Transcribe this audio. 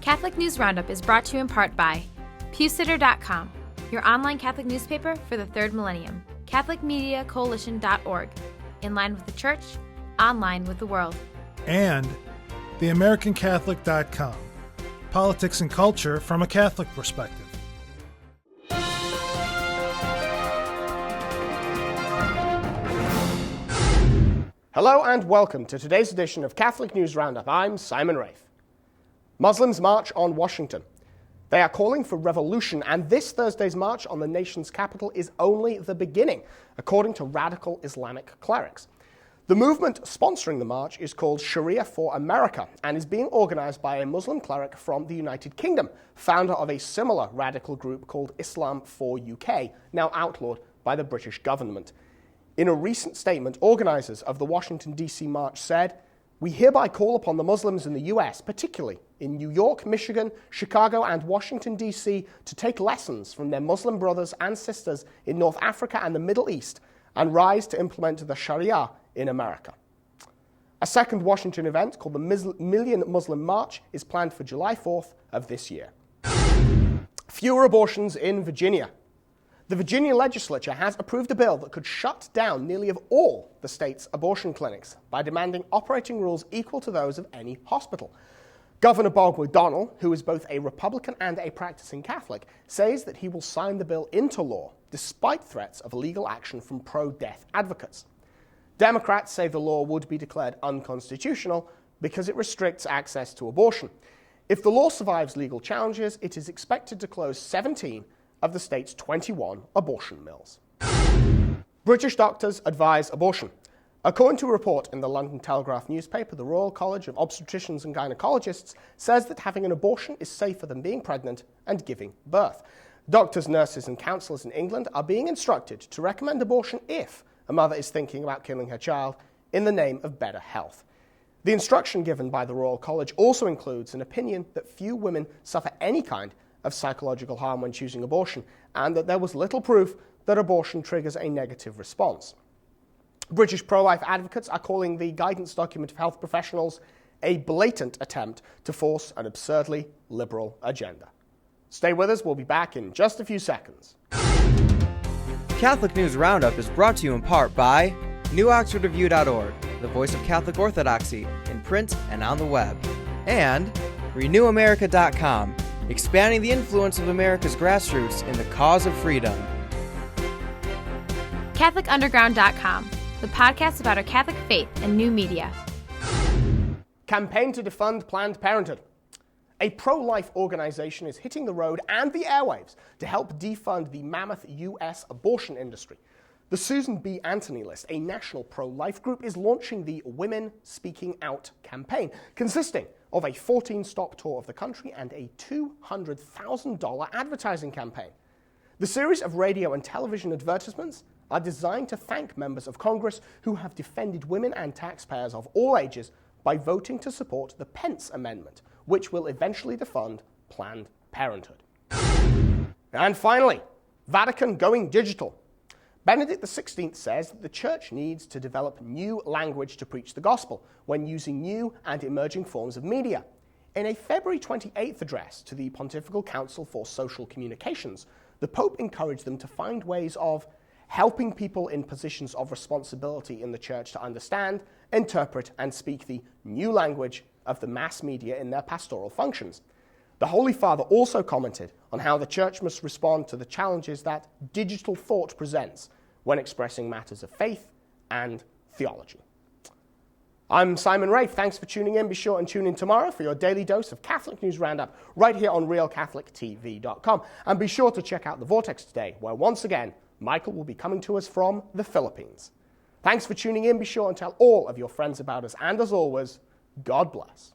Catholic News Roundup is brought to you in part by PewSitter.com, your online Catholic newspaper for the third millennium, CatholicMediaCoalition.org, in line with the Church, online with the world. And TheAmericanCatholic.com, politics and culture from a Catholic perspective. Hello and welcome to today's edition of Catholic News Roundup. I'm Simon Rafe. Muslims march on Washington. They are calling for revolution, and this Thursday's march on the nation's capital is only the beginning, according to radical Islamic clerics. The movement sponsoring the march is called Sharia for America and is being organized by a Muslim cleric from the United Kingdom, founder of a similar radical group called Islam for UK, now outlawed by the British government. In a recent statement, organizers of the Washington, D.C. march said, "We hereby call upon the Muslims in the U.S., particularly in New York, Michigan, Chicago, and Washington, D.C., to take lessons from their Muslim brothers and sisters in North Africa and the Middle East and rise to implement the Sharia in America." A second Washington event called the Million Muslim March is planned for July 4th of this year. Fewer abortions in Virginia. The Virginia legislature has approved a bill that could shut down nearly of all the state's abortion clinics by demanding operating rules equal to those of any hospital. Governor Bob McDonnell, who is both a Republican and a practicing Catholic, says that he will sign the bill into law despite threats of legal action from pro-death advocates. Democrats say the law would be declared unconstitutional because it restricts access to abortion. If the law survives legal challenges, it is expected to close 17 of the state's 21 abortion mills. British doctors advise abortion. According to a report in the London Telegraph newspaper, the Royal College of Obstetricians and Gynecologists says that having an abortion is safer than being pregnant and giving birth. Doctors, nurses, and counsellors in England are being instructed to recommend abortion if a mother is thinking about killing her child in the name of better health. The instruction given by the Royal College also includes an opinion that few women suffer any kind of psychological harm when choosing abortion, and that there was little proof that abortion triggers a negative response. British pro-life advocates are calling the guidance document of health professionals a blatant attempt to force an absurdly liberal agenda. Stay with us, we'll be back in just a few seconds. Catholic News Roundup is brought to you in part by NewOxfordReview.org, the voice of Catholic Orthodoxy, in print and on the web, and RenewAmerica.com, expanding the influence of America's grassroots in the cause of freedom. CatholicUnderground.com, the podcast about our Catholic faith and new media. Campaign to defund Planned Parenthood. A pro-life organization is hitting the road and the airwaves to help defund the mammoth U.S. abortion industry. The Susan B. Anthony List, a national pro-life group, is launching the Women Speaking Out campaign, consisting of a 14-stop tour of the country and a $200,000 advertising campaign. The series of radio and television advertisements are designed to thank members of Congress who have defended women and taxpayers of all ages by voting to support the Pence Amendment, which will eventually defund Planned Parenthood. And finally, Vatican going digital. Benedict XVI says that the Church needs to develop new language to preach the gospel when using new and emerging forms of media. In a February 28th address to the Pontifical Council for Social Communications, the Pope encouraged them to find ways of helping people in positions of responsibility in the Church to understand, interpret, and speak the new language of the mass media in their pastoral functions. The Holy Father also commented on how the Church must respond to the challenges that digital thought presents when expressing matters of faith and theology. I'm Simon Rafe. Thanks for tuning in. Be sure and tune in tomorrow for your daily dose of Catholic News Roundup right here on RealCatholicTV.com. And be sure to check out The Vortex today, where once again, Michael will be coming to us from the Philippines. Thanks for tuning in. Be sure and tell all of your friends about us. And as always, God bless.